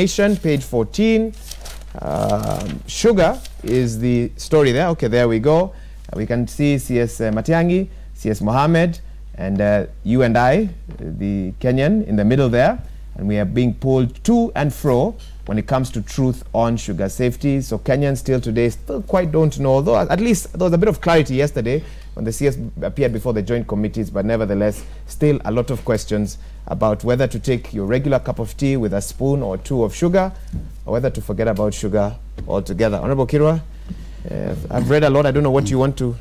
Nation, page 14. Sugar is the story there. Okay, there we go. We can see CS Matiang'i, CS Mohammed, and you and I, the Kenyan, in the middle there. And we are being pulled to and fro when it comes to truth on sugar safety. So Kenyans still today still quite don't know, although at least there was a bit of clarity yesterday when the CS appeared before the joint committees, but nevertheless, still a lot of questions about whether to take your regular cup of tea with a spoon or two of sugar, or whether to forget about sugar altogether. Honorable Kirwa, I've read a lot. I don't know what you want to...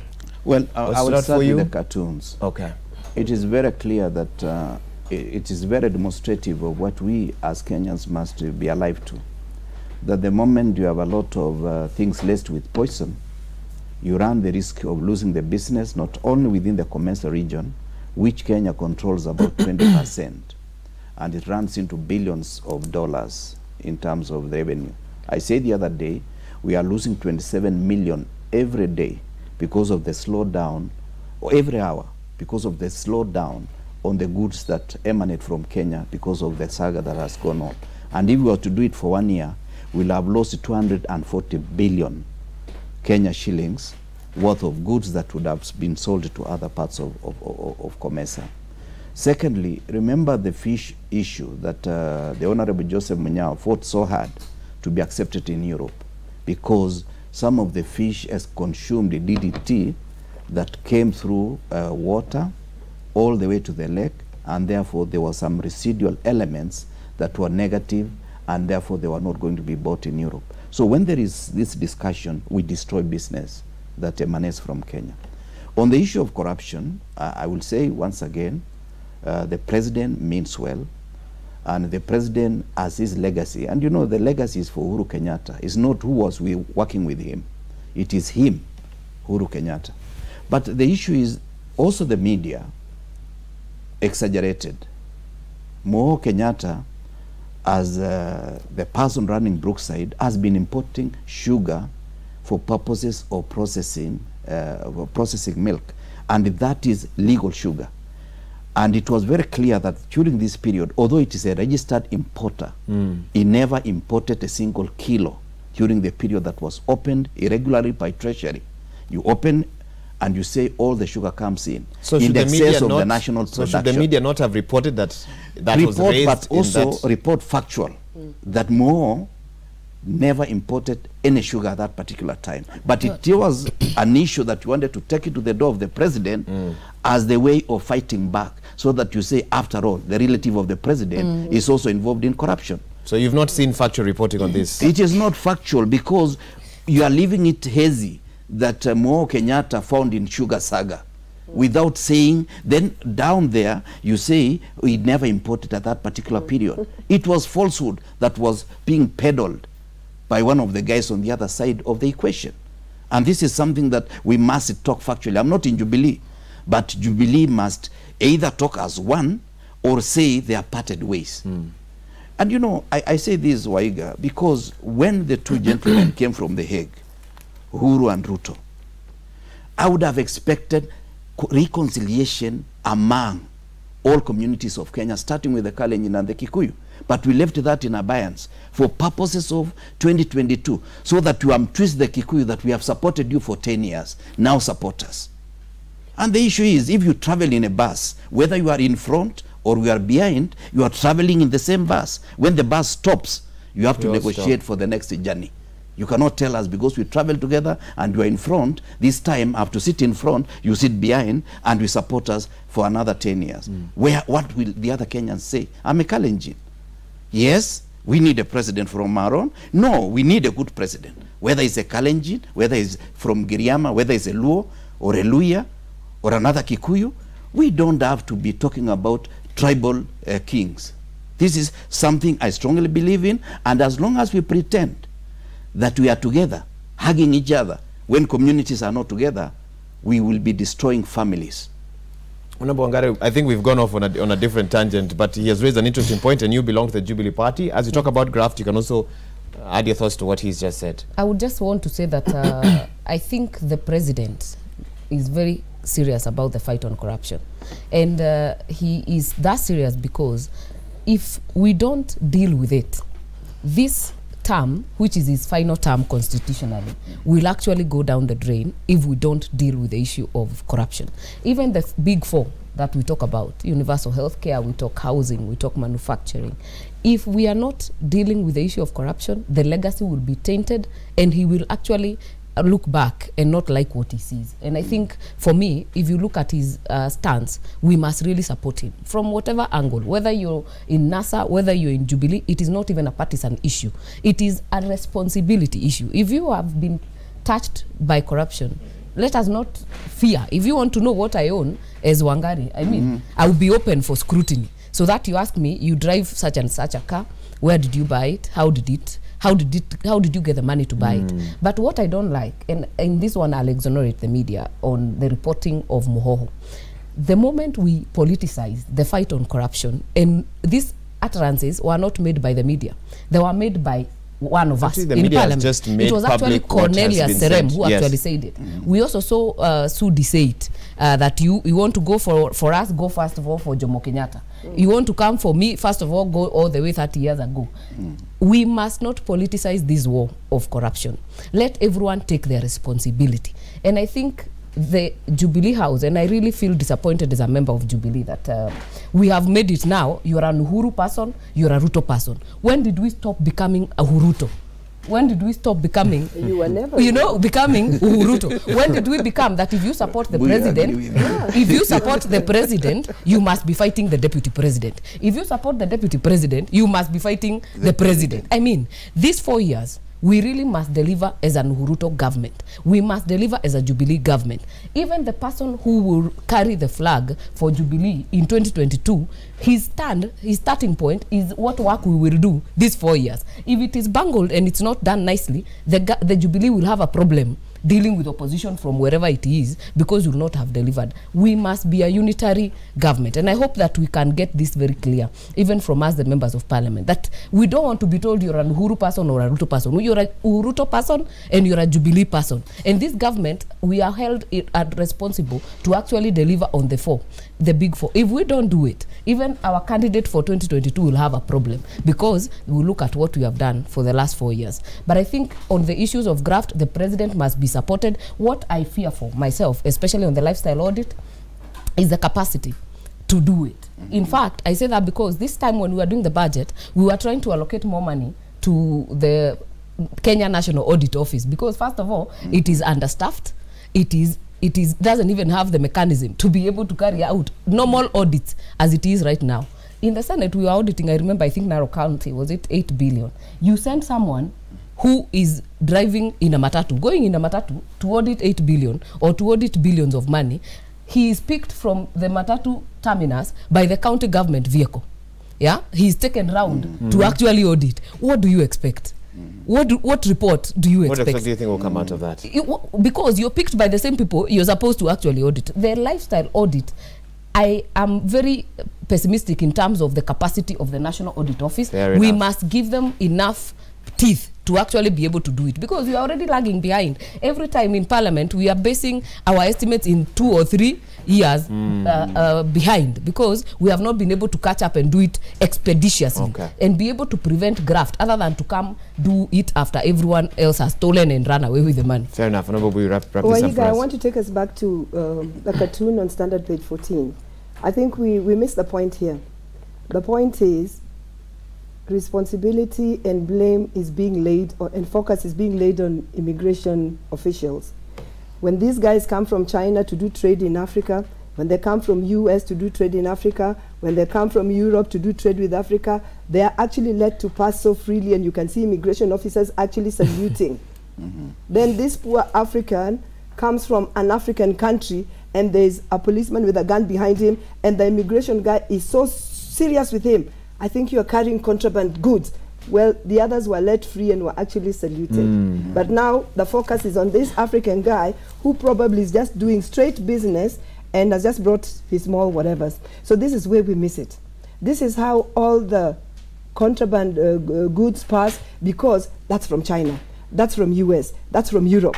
Well, I will start with the cartoons. Okay. It is very clear that it is very demonstrative of what we as Kenyans must be alive to. That the moment you have a lot of things laced with poison, you run the risk of losing the business, not only within the commercial region, which Kenya controls about 20%, and it runs into billions of dollars in terms of revenue. I said the other day, we are losing 27 million every day because of the slowdown, or every hour, because of the slowdown on the goods that emanate from Kenya because of the saga that has gone on. And if we were to do it for 1 year, we'll have lost 240 billion Kenya shillings worth of goods that would have been sold to other parts of Comesa. Secondly, remember the fish issue that the Honorable Joseph Munyao fought so hard to be accepted in Europe, because some of the fish has consumed the DDT that came through water all the way to the lake, and therefore there were some residual elements that were negative, and therefore they were not going to be bought in Europe. So when there is this discussion, we destroy business that emanates from Kenya. On the issue of corruption, I will say once again, the president means well, and the president has his legacy. And you know, the legacy is for Uhuru Kenyatta. It's not who was working with him. It is him, Uhuru Kenyatta. But the issue is also the media exaggerated. Uhuru Kenyatta, as the person running Brookside, has been importing sugar for purposes of processing milk, and that is legal sugar. And it was very clear that during this period, although it is a registered importer, he never imported a single kilo during the period that was opened irregularly by Treasury. You open and you say all the sugar comes in. So in excess of the national production. So should the media not have reported that was raised? But also report factual, that Mo never imported any sugar at that particular time. But it was an issue that you wanted to take it to the door of the president as the way of fighting back, so that you say, after all, the relative of the president is also involved in corruption. So you've not seen factual reporting on this? It is not factual, because you are leaving it hazy that Mo Kenyatta found in sugar saga, without saying, then down there you say we never imported at that particular period. It was falsehood that was being peddled by one of the guys on the other side of the equation. And this is something that we must talk factually. I'm not in Jubilee, but Jubilee must either talk as one or say they are parted ways. And you know, I say this, Waiga, because when the two gentlemen came from The Hague, Uhuru and Ruto, I would have expected reconciliation among all communities of Kenya, starting with the Kalenjin and the Kikuyu. But we left that in abeyance for purposes of 2022, so that you twist the Kikuyu that we have supported you for 10 years, now support us. And the issue is, if you travel in a bus, whether you are in front or you are behind, you are traveling in the same bus. When the bus stops, you have to negotiate for the next journey. You cannot tell us, because we travel together and you are in front, this time I have to sit in front, you sit behind, and we support us for another 10 years. What will the other Kenyans say? I'm a Kalenjin. Yes, we need a president from our own. No, we need a good president. Whether it's a Kalenjin, whether it's from Giriama, whether it's a Luo or a Luya or another Kikuyu, we don't have to be talking about tribal kings. This is something I strongly believe in, and as long as we pretend that we are together, hugging each other, when communities are not together, we will be destroying families. Honorable Wangari, I think we've gone off on a different tangent, but he has raised an interesting point, and you belong to the Jubilee Party. As you talk about graft, you can also add your thoughts to what he's just said. I would just want to say that I think the president is very serious about the fight on corruption. And he is that serious because if we don't deal with it, this term, which is his final term constitutionally, will actually go down the drain if we don't deal with the issue of corruption. Even the big four that we talk about, universal health care, we talk housing, we talk manufacturing. If we are not dealing with the issue of corruption, the legacy will be tainted, and he will actually look back and not like what he sees. And I think, for me, if you look at his stance, we must really support him from whatever angle, whether you're in NASA, whether you're in Jubilee. It is not even a partisan issue. It is a responsibility issue. If you have been touched by corruption, let us not fear. If you want to know what I own as Wangari, I mean, I will be open for scrutiny. So that you ask me, you drive such and such a car, where did you buy it? How did you get the money to buy it? But what I don't like, and in this one I'll exonerate the media on the reporting of Mohoho. The moment we politicize the fight on corruption, and these utterances were not made by the media, they were made by one of us in Parliament. Just made it was actually Cornelia Serem who actually said it. Mm-hmm. We also saw Sudi say it, that you want to go for us, go first of all for Jomo Kenyatta. You want to come for me, first of all, go all the way 30 years ago. We must not politicize this war of corruption. Let everyone take their responsibility. And I think the Jubilee House, and I really feel disappointed as a member of Jubilee that we have made it now, you're an Uhuru person, you're a Ruto person. When did we stop becoming a Uhuruto? When did we stop becoming, you were never, becoming Uhuruto? When did we become that if you support the president, if you support the president, you must be fighting the deputy president. If you support the deputy president, you must be fighting the president. I mean, these 4 years, we really must deliver as an Uhuruto government. We must deliver as a Jubilee government. Even the person who will carry the flag for Jubilee in 2022, his starting point is what work we will do these 4 years. If it is bungled and it's not done nicely, the Jubilee will have a problem dealing with opposition from wherever it is, because you will not have delivered. We must be a unitary government, and I hope that we can get this very clear, even from us, the members of Parliament, that we don't want to be told you're an Uhuru person or a Ruto person. You're a Uhuruto person and you're a Jubilee person. And this government, we are held responsible to actually deliver on the big four. If we don't do it, even our candidate for 2022 will have a problem, because we look at what we have done for the last 4 years. But I think on the issues of graft, the president must be supported. What I fear for myself, especially on the lifestyle audit, is the capacity to do it. In fact, I say that because this time when we were doing the budget, we were trying to allocate more money to the Kenya National Audit Office, because first of all, it is understaffed. It doesn't even have the mechanism to be able to carry out normal audits as it is right now. In the Senate, we were auditing, I remember, I think Narok County, was it 8 billion? You send someone who is driving in a matatu, going in a matatu to audit 8 billion or to audit billions of money. He is picked from the matatu terminus by the county government vehicle. Yeah, he is taken round to actually audit. What do you expect? What report do you expect? What do you think will come out of that? Because you're picked by the same people you're supposed to actually audit. The lifestyle audit, I am very pessimistic in terms of the capacity of the National Audit Office. We must give them enough teeth to actually be able to do it, because we are already lagging behind. Every time in Parliament, we are basing our estimates in 2 or 3 years behind, because we have not been able to catch up and do it expeditiously and be able to prevent graft, other than to come do it after everyone else has stolen and run away with the money. Fair enough. Honorable, we wrap this up for us. I want to take us back to the cartoon on Standard page 14. I think we missed the point here. The point is, responsibility and blame is being laid on, and focus is being laid on immigration officials. When these guys come from China to do trade in Africa, when they come from US to do trade in Africa, when they come from Europe to do trade with Africa, they are actually let to pass so freely, and you can see immigration officers actually saluting. Then this poor African comes from an African country, and there's a policeman with a gun behind him, and the immigration guy is so serious with him. I think you are carrying contraband goods. Well, the others were let free and were actually saluted. But now the focus is on this African guy who probably is just doing straight business and has just brought his small whatevers. So this is where we miss it. This is how all the contraband goods pass, because that's from China, that's from US, that's from Europe.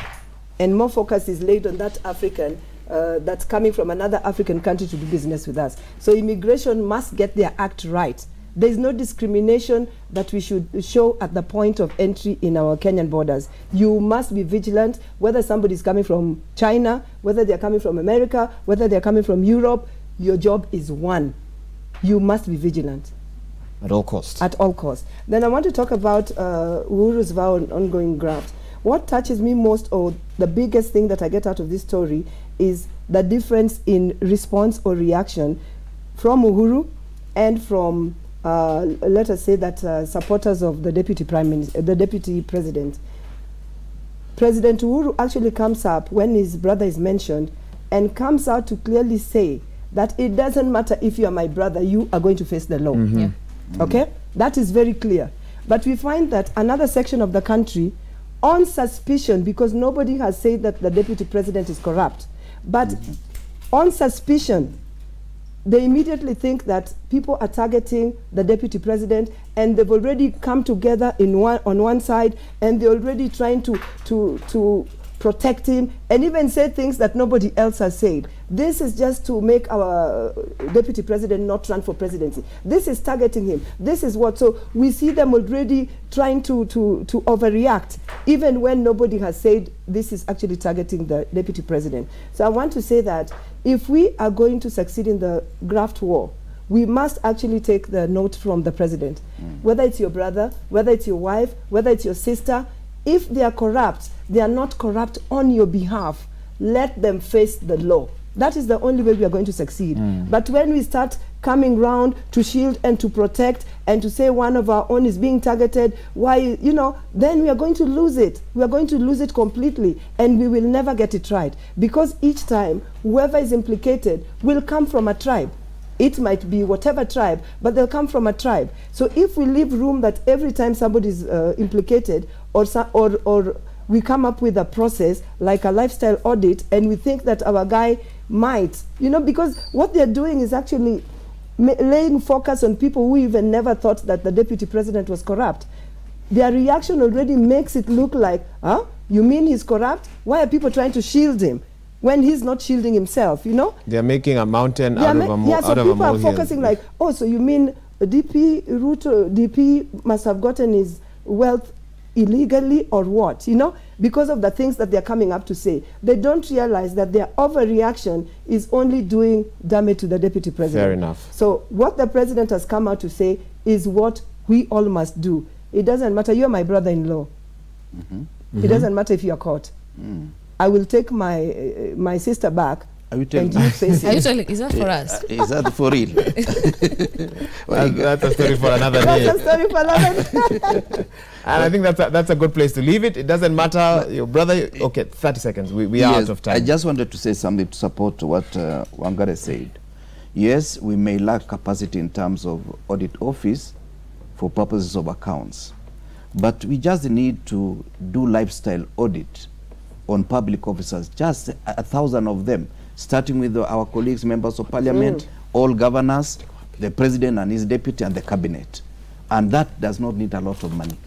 And more focus is laid on that African that's coming from another African country to do business with us. So immigration must get their act right. There is no discrimination that we should show at the point of entry in our Kenyan borders. You must be vigilant, whether somebody is coming from China, whether they're coming from America, whether they're coming from Europe. Your job is one. You must be vigilant. At all costs. At all costs. Then I want to talk about Uhuru's vow on ongoing graft. What touches me most, or the biggest thing that I get out of this story, is the difference in response or reaction from Uhuru and from, let us say that supporters of the deputy president. President Uhuru actually comes up when his brother is mentioned and comes out to clearly say that it doesn't matter if you are my brother, you are going to face the law. Yeah. Okay? That is very clear. But we find that another section of the country, on suspicion, because nobody has said that the deputy president is corrupt, but on suspicion, they immediately think that people are targeting the deputy president, and they've already come together on one side, and they're already trying to protect him, and even say things that nobody else has said. This is just to make our deputy president not run for presidency. This is targeting him. This is what. So we see them already trying to overreact, even when nobody has said this is actually targeting the deputy president. So I want to say that if we are going to succeed in the graft war, we must actually take the note from the president. Whether it's your brother, whether it's your wife, whether it's your sister, if they are corrupt, they are not corrupt on your behalf. Let them face the law. That is the only way we are going to succeed. But when we start coming round to shield and to protect and to say one of our own is being targeted, why, you know, then we are going to lose it. We are going to lose it completely, and we will never get it right. Because each time, whoever is implicated will come from a tribe. It might be whatever tribe, but they'll come from a tribe. So if we leave room that every time somebody is implicated, or we come up with a process like a lifestyle audit, and we think that our guy might, you know, because what they're doing is actually laying focus on people who even never thought that the deputy president was corrupt. Their reaction already makes it look like, huh? You mean he's corrupt? Why are people trying to shield him when he's not shielding himself, you know? They're making a mountain out of a molehill. Yeah, so people are focusing like, oh, so you mean DP must have gotten his wealth illegally or what, you know, because of the things that they're coming up to say. They don't realize that their overreaction is only doing damage to the deputy president. Fair enough. So what the president has come out to say is what we all must do. It doesn't matter, you're my brother-in-law. It doesn't matter if you're caught. I will take my sister back. Are you telling and you face it. Are you telling, is that for us? Is that for real? That's a story for another day. That's a story for another day. And I think that's a good place to leave it. It doesn't matter, your brother. Okay, 30 seconds. We are out of time. I just wanted to say something to support what Wangare said. Yes, we may lack capacity in terms of audit office for purposes of accounts, but we just need to do lifestyle audit on public officers, just 1,000 of them, starting with our colleagues, members of parliament, all governors, the president and his deputy, and the cabinet. And that does not need a lot of money.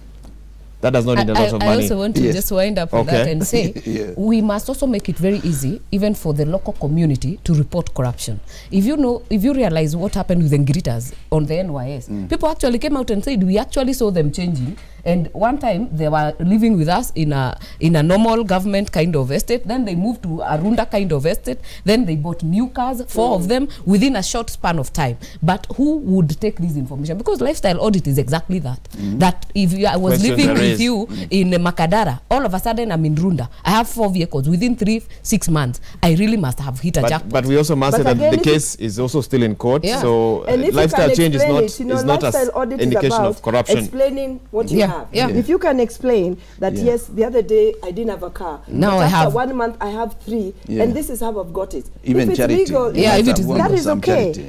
That does not need a lot of money. I also want to just wind up on that and say, we must also make it very easy, even for the local community, to report corruption. If you realize what happened with the Ngiritas on the NYS, people actually came out and said, we actually saw them changing. And one time they were living with us in a normal government kind of estate. Then they moved to a Runda kind of estate. Then they bought new cars, 4 of them, within a short span of time. But who would take this information? Because lifestyle audit is exactly that. That if I was living with you in Makadara, all of a sudden I'm in Runda. I have 4 vehicles. Within 3-6 months, I really must have hit a jackpot. But we also must say that the case is also still in court. So lifestyle change is not an indication of corruption. Explaining what you have. If you can explain that, yes, the other day I didn't have a car. Now I have. 1 month I have 3, and this is how I've got it. Even if it's charity. legal, if it is that is okay.